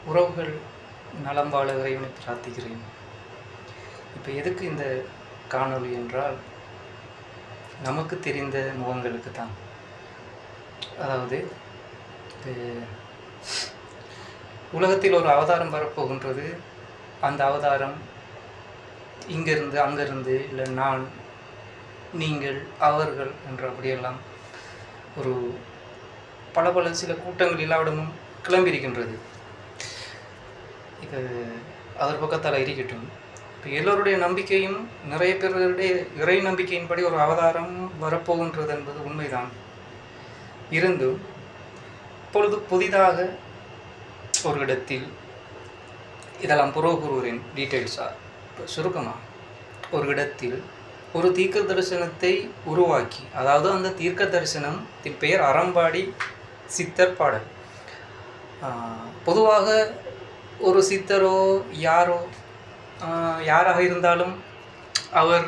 உறவுகள் நலம் வாழ இறைவனை பிரார்த்திக்கிறேன். இப்போ எதுக்கு இந்த காணொளி என்றால், நமக்கு தெரிந்த முகங்களுக்கு தான். அதாவது உலகத்தில் ஒரு அவதாரம் வரப்போகின்றது. அந்த அவதாரம் இங்கிருந்து அங்கிருந்து, இல்லை நான், நீங்கள், அவர்கள் என்ற அப்படியெல்லாம் ஒரு பல சில கூட்டங்கள் எல்லாவிடமும் கிளம்பியிருக்கின்றது. இது அதர் பக்கத்தால் இருக்கட்டும். இப்போ எல்லோருடைய நம்பிக்கையும், நிறைய பேருடைய இறை நம்பிக்கையின்படி ஒரு அவதாரம் வரப்போகின்றது என்பது உண்மைதான். இருந்தும் இப்பொழுது புதிதாக ஒரு இடத்தில், இதெல்லாம் புறவுறேன் டீட்டெயில்ஸாக சுருக்கமாக, ஒரு இடத்தில் ஒரு தீர்க்க தரிசனத்தை உருவாக்கி, அதாவது அந்த தீர்க்க தரிசனத்தின் பெயர் அறம்பாடி சித்தர் பாடல். பொதுவாக ஒரு சித்தரோ யாராக இருந்தாலும் அவர்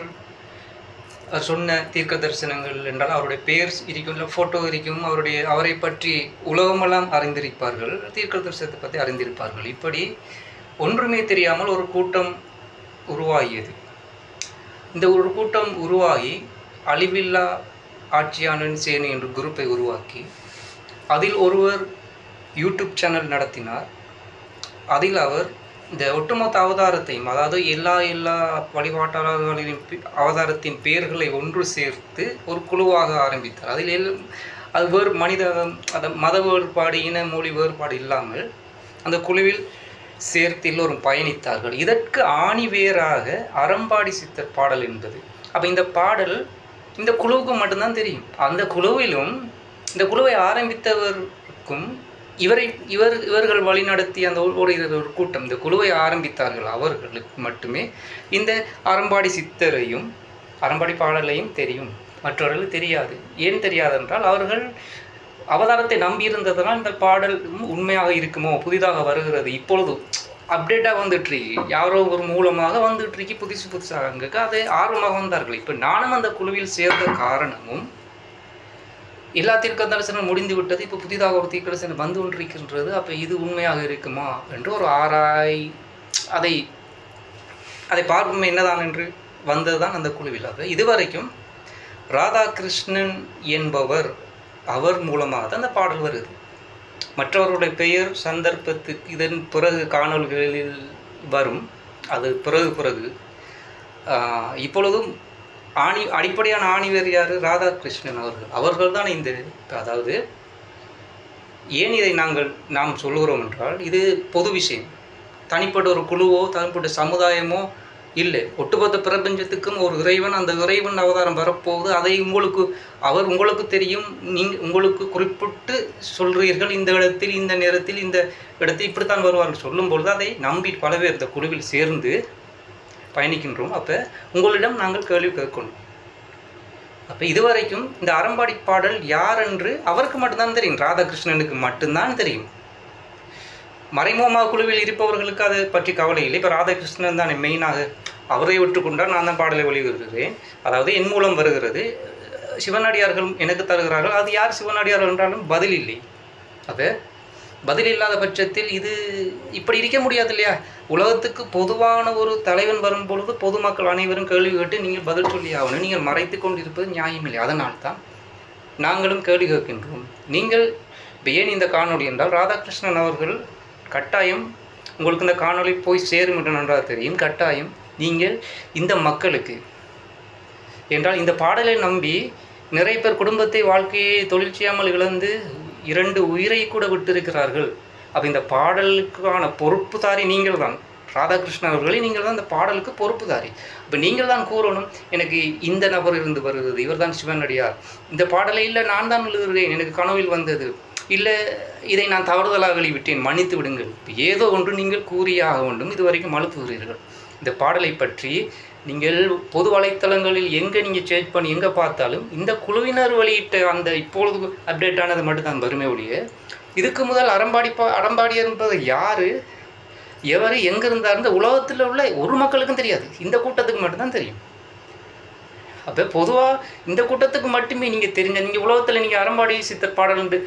சொன்ன தீர்க்க தரிசனங்கள் என்றால் அவருடைய பெயர் இருக்கும், இல்லை ஃபோட்டோ இருக்கும், அவரை பற்றி உலகமெல்லாம் அறிந்திருப்பார்கள், தீர்க்க தரிசனத்தை பற்றி அறிந்திருப்பார்கள். இப்படி ஒன்றுமே தெரியாமல் ஒரு கூட்டம் உருவாகியது. இந்த ஒரு கூட்டம் உருவாகி அழிவில்லா ஆட்சியாளன் சேனை என்ற குரூப்பை உருவாக்கி, அதில் ஒருவர் யூடியூப் சேனல் நடத்தினார். அதில் அவர் இந்த ஒட்டுமொத்த அவதாரத்தையும், அதாவது எல்லா வழிபாட்டாளர்களின் அவதாரத்தின் பெயர்களை ஒன்று சேர்த்து ஒரு குழுவாக ஆரம்பித்தார். அதில் அது வேறு மத வேறுபாடு, இன மொழி வேறுபாடு இல்லாமல் அந்த குழுவில் சேர்த்து எல்லோரும் பயணித்தார்கள். இதற்கு ஆணிவேராக அறம்பாடி சித்தர் பாடல் என்பது. அப்போ இந்த பாடல் இந்த குழுவுக்கு மட்டும்தான் தெரியும். அந்த குழுவிலும், இந்த குழுவை ஆரம்பித்தவருக்கும் இவர்கள் வழிநடத்தி அந்த ஒரு கூட்டம் இந்த குழுவை ஆரம்பித்தார்கள், அவர்களுக்கு மட்டுமே இந்த அறம்பாடி சித்தரையும் அறம்பாடி பாடலையும் தெரியும். மற்றவர்களுக்கு தெரியாது. ஏன் தெரியாது என்றால், அவர்கள் அவதாரத்தை நம்பியிருந்ததனால் இந்த பாடல் உண்மையாக இருக்குமோ, புதிதாக வருகிறது, இப்பொழுது அப்டேட்டாக வந்துட்டுருக்கு, யாரோ ஒரு மூலமாக வந்துட்டுருக்கு, புதுசாக அங்கே அதை ஆர்வமாக வந்தார்கள். இப்போ நானும் அந்த குழுவில் சேர்ந்த காரணமும், எல்லா தீர்க்க தரிசனம் முடிந்து விட்டது, இப்போ புதிதாக ஒரு தீர்க்க தரிசனம் வந்து கொண்டிருக்கின்றது, அப்போ இது உண்மையாக இருக்குமா என்று ஒரு அதை பார்க்கும் என்னதான் என்று வந்தது தான் அந்த குழுவில். இதுவரைக்கும் ராதாகிருஷ்ணன் என்பவர், அவர் மூலமாக தான் அந்த பாடல் வருது. மற்றவருடைய பெயர் சந்தர்ப்பத்துக்கு இதன் பிறகு காணொலிகளில் வரும். அது பிறகு இப்பொழுதும் அடிப்படையான ஆணிவர் யார்? ராதாகிருஷ்ணன் அவர்கள் தான். அதாவது ஏன் இதை நாம் சொல்லுகிறோம் என்றால், இது பொது விஷயம். தனிப்பட்ட ஒரு குழுவோ தனிப்பட்ட சமுதாயமோ இல்லை, ஒட்டுமொத்த பிரபஞ்சத்துக்கும் ஒரு இறைவன், அந்த இறைவன் அவதாரம் வரப்போகுது. அதை உங்களுக்கு தெரியும், உங்களுக்கு குறிப்பிட்டு சொல்கிறீர்கள், இந்த இடத்தில், இந்த நேரத்தில், இந்த இடத்தில் இப்படித்தான் வருவார்கள் சொல்லும்பொழுது அதை நம்பி பல பேர் இந்த குழுவில் சேர்ந்து பயணிக்கின்றோம். அப்போ உங்களிடம் நாங்கள் கேள்வி கேட்கணும். அப்போ இதுவரைக்கும் இந்த அறம்பாடி பாடல் யார் என்று அவருக்கு மட்டும்தான் தெரியும், ராதாகிருஷ்ணனுக்கு மட்டும்தான் தெரியும். மறைமுகமாக குழுவில் இருப்பவர்களுக்கு அதை பற்றி கவலை இல்லை. இப்போ ராதாகிருஷ்ணன் தான் மெயினாக, அவரை விட்டுக்கொண்டால் நான் தான் பாடலை வெளியிடுகிறேன், அதாவது என் மூலம் வருகிறது, சிவனடியார்கள் எனக்கு தருகிறார்கள். அது யார் சிவனடியார்கள் என்றாலும் பதில் இல்லை. அது பதில் இல்லாத பட்சத்தில் இது இப்படி இருக்க முடியாது இல்லையா? உலகத்துக்கு பொதுவான ஒரு தலைவன் வரும் பொழுது பொதுமக்கள் அனைவரும் கேள்வி கேட்டு நீங்கள் பதில் சொல்லி ஆகணும். நீங்கள் மறைத்து கொண்டு இருப்பது நியாயமில்லை. அதனால்தான் நாங்களும் கேள்வி கேட்கின்றோம். நீங்கள் ஏன் இந்த காணொளி என்றால், ராதாகிருஷ்ணன் அவர்கள் கட்டாயம் உங்களுக்கு இந்த காணொளி போய் சேரும் என்று நன்றாக தெரியும். கட்டாயம் நீங்கள் இந்த மக்களுக்கு என்றால், இந்த பாடலை நம்பி நிறைய பேர் குடும்பத்தை, வாழ்க்கையை, தொழில் செய்யாமல் இழந்து 2 உயிரை கூட விட்டிருக்கிறார்கள். அப்போ இந்த பாடலுக்கான பொறுப்புதாரி நீங்கள் தான். ராதாகிருஷ்ணன் அவர்களே, நீங்கள் தான் இந்த பாடலுக்கு பொறுப்புதாரி. இப்போ நீங்கள் தான் கூறணும், எனக்கு இந்த நபர் இருந்து வருகிறது, இவர் தான் சிவனடியார், இந்த பாடலை இல்லை நான் தான் எழுதுகிறேன், எனக்கு கனவில் வந்தது, இல்லை இதை நான் தவறுதலாக வெளிவிட்டேன், மன்னித்து விடுங்கள். ஏதோ ஒன்று நீங்கள் கூறியாக வேண்டும். இதுவரைக்கும் மறுத்துகிறீர்கள். இந்த பாடலை பற்றி நீங்கள் பொது வலைத்தளங்களில் எங்கே நீங்கள் சேர்ச் பண்ணி எங்கே பார்த்தாலும் இந்த குழுவினர் வெளியிட்ட அந்த இப்பொழுது அப்டேட் ஆனது மட்டும்தான் வறுமை ஒழிய, இதுக்கு முதல் அறம்பாடி என்பது யார், எவர், எங்கே இருந்தார், இந்த உலகத்தில் உள்ள ஒரு மக்களுக்கும் தெரியாது. இந்த கூட்டத்துக்கு மட்டும்தான் தெரியும். அப்போ பொதுவாக இந்த கூட்டத்துக்கு மட்டுமே நீங்கள் தெரிஞ்ச நீங்கள் உலகத்தில் நீங்கள் அறம்பாடி சித்தர் பாடல்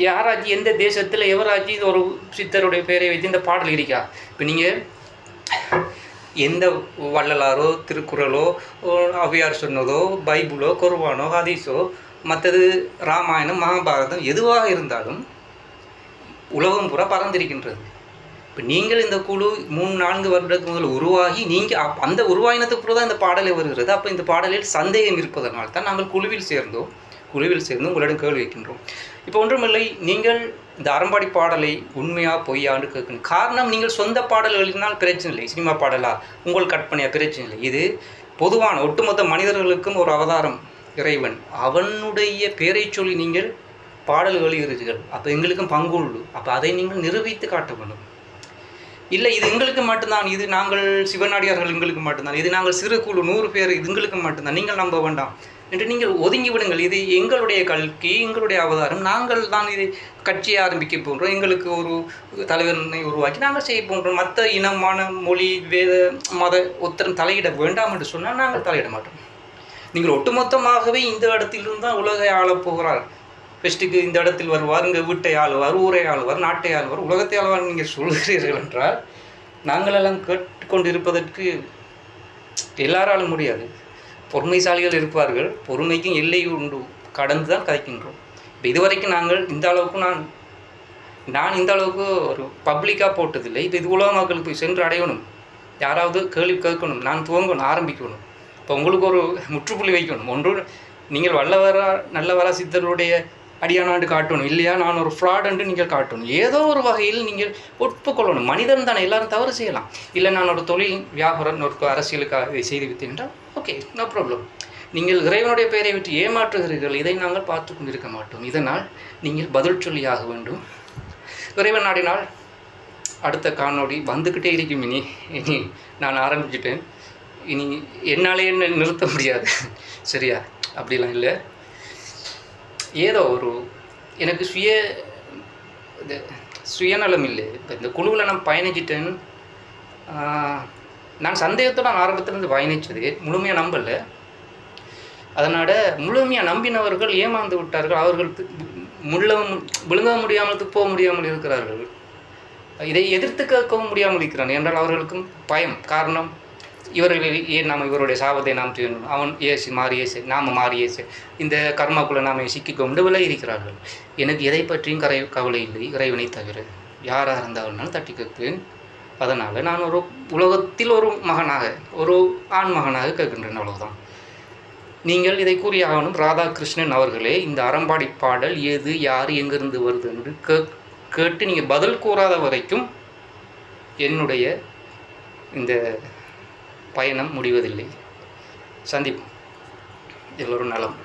யாராச்சும் எந்த தேசத்தில் எவராச்சும் ஒரு சித்தருடைய பேரை வைத்து இந்த பாடல் இருக்கா? இப்போ நீங்கள் எந்த வள்ளலாரோ திருக்குறளோ ஔவையார் சொன்னதோ பைபிளோ குர்ஆனோ ஹதீஸோ மற்றது ராமாயணம் மகாபாரதம் எதுவாக இருந்தாலும் உலகம் பூரா பறந்திருக்கின்றது. இப்போ நீங்கள் இந்த குழு 3-4 வருடத்துக்கு முதல் உருவாகி நீங்கள் அந்த உருவாயினத்துக்கு பிறகு தான் இந்த பாடலை வருகிறது. அப்போ இந்த பாடலில் சந்தேகம் இருப்பதனால் தான் நாங்கள் குழுவில் சேர்ந்து உங்களிடம் கேள்வி வைக்கின்றோம். இப்போ ஒன்றுமில்லை, நீங்கள் இந்த அறம்பாடி பாடலை உண்மையா பொய்யான்னு கேட்கணும். காரணம், நீங்கள் சொந்த பாடல் எழுதினால் பிரச்சனை இல்லை, சினிமா பாடலா உங்கள் கற்பனையா பிரச்சனை இல்லை. இது பொதுவான ஒட்டுமொத்த மனிதர்களுக்கும் ஒரு அவதாரம் இறைவன், அவனுடைய பேரை சொல்லி நீங்கள் பாடல் எழுதுகிறீர்கள். அப்போ எங்களுக்கும் பங்கு உண்டு. அப்போ அதை நீங்கள் நிரூபித்து காட்ட வேண்டும். இல்லை இது எங்களுக்கு மட்டும்தான், இது நாங்கள் சிவனாடியார்கள் எங்களுக்கு மட்டும்தான், இது நாங்கள் சிறு குழு 100 பேர் இது எங்களுக்கு மட்டும்தான், நீங்கள் நம்ப வேண்டாம் என்று நீங்கள் ஒதுங்கி விடுங்கள். இது எங்களுடைய கல்கி, எங்களுடைய அவதாரம், நாங்கள் தான் இதை கட்சியை ஆரம்பிக்க போன்றோம், எங்களுக்கு ஒரு தலைவனை உருவாக்கி நாங்கள் செய்ய போன்றோம். மற்ற இனமான மொழி வேத மத ஒத்தரம் தலையிட வேண்டாம் என்று சொன்னால் நாங்கள் தலையிட மாட்டோம். நீங்கள் ஒட்டுமொத்தமாகவே இந்த இடத்திலிருந்து தான் உலகை ஆளப்போகிறார், ஃபெஸ்ட்டுக்கு இந்த இடத்தில் வருவார், இங்கே வீட்டை ஆளுவார், ஊரை ஆளுவார், நாட்டை ஆளுவார், உலகத்தை ஆளுவார் நீங்கள் சொல்கிறீர்கள் என்றால் நாங்களெல்லாம் கேட்டுக்கொண்டு இருப்பதற்கு எல்லாராலும் முடியாது. பொறுமைசாலிகள் இருப்பார்கள், பொறுமைக்கும் எல்லை உண்டு, கடந்து தான் கதைக்கின்றோம். இப்போ இதுவரைக்கும் நாங்கள் இந்த அளவுக்கு நான் இந்த அளவுக்கு ஒரு பப்ளிக்காக போட்டதில்லை. இப்போ இது உலக மக்களுக்கு போய் சென்று அடையணும், யாராவது கேள்வி கேட்கணும், நான் துவங்கணும், ஆரம்பிக்கணும். இப்போ உங்களுக்கு ஒரு முற்றுப்புள்ளி வைக்கணும். ஒன்று, நீங்கள் வல்லவரா நல்லவரா சித்தருடைய அடியானாண்டு காட்டணும், இல்லையா நான் ஒரு ஃப்ராட் என்று நீங்கள் காட்டணும். ஏதோ ஒரு வகையில் நீங்கள் ஒப்புக்கொள்ளணும். மனிதன் தானே, எல்லாரும் தவறு செய்யலாம். இல்லை நான் ஒரு தொழில் வியாபாரம் ஒரு அரசியலுக்காக இதை செய்து விட்டேன் என்றால் ஓகே, நோ ப்ராப்ளம். நீங்கள் இறைவனுடைய பெயரை விட்டு ஏமாற்றுகிறீர்கள், இதை நாங்கள் பார்த்து கொண்டிருக்க மாட்டோம். இதனால் நீங்கள் பதில் சொல்லியாக வேண்டும். இறைவன் நாடினால் அடுத்த காணொளி வந்துக்கிட்டே இருக்கும். இனி நான் ஆரம்பிச்சிட்டேன், இனி என்னாலே என்ன நிறுத்த முடியாது, சரியா? அப்படிலாம் இல்லை, ஏதோ ஒரு எனக்கு சுயநலம் இல்லை. இப்போ இந்த குழுவில் நான் பயணிச்சிட்டேன். நான் சந்தேகத்தோடு நான் ஆரம்பத்திலேருந்து பயணித்தது, முழுமையாக நம்பலை. அதனால் முழுமையாக நம்பினவர்கள் ஏமாந்து விட்டார்கள். அவர்கள் விழுங்க முடியாமல் போக முடியாமல் இருக்கிறார்கள். இதை எதிர்த்து கேட்கவும் முடியாமல் இருக்கிறான் என்றால் அவர்களுக்கும் பயம். காரணம், இவர்கள் ஏன் நாம் இவருடைய சாபத்தை நாம் செய்யணும், அவன் ஏசு மாறி ஏசு, நாம் மாறி ஏசு, இந்த கர்மாக்குள்ளே நாம் சிக்கிக்கொண்டு விலை இருக்கிறார்கள். எனக்கு எதை பற்றியும் கவலை இல்லை, இறைவனை தவிர. யாராக இருந்தாலும் தட்டி கேட்பேன். அதனால் நான் ஒரு உலகத்தில் ஒரு மகனாக, ஒரு ஆண் மகனாக கேட்கின்றேன், அவ்வளவுதான். நீங்கள் இதை கூறியாகணும். ராதாகிருஷ்ணன் அவர்களே, இந்த அறம்பாடி பாடல் எது, யார், எங்கிருந்து வருது என்று கேட்டு நீங்கள் பதில் கூறாத வரைக்கும் என்னுடைய இந்த பயணம் முடிவதில்லை. சந்திப்போம். எல்லோரும் நலம்.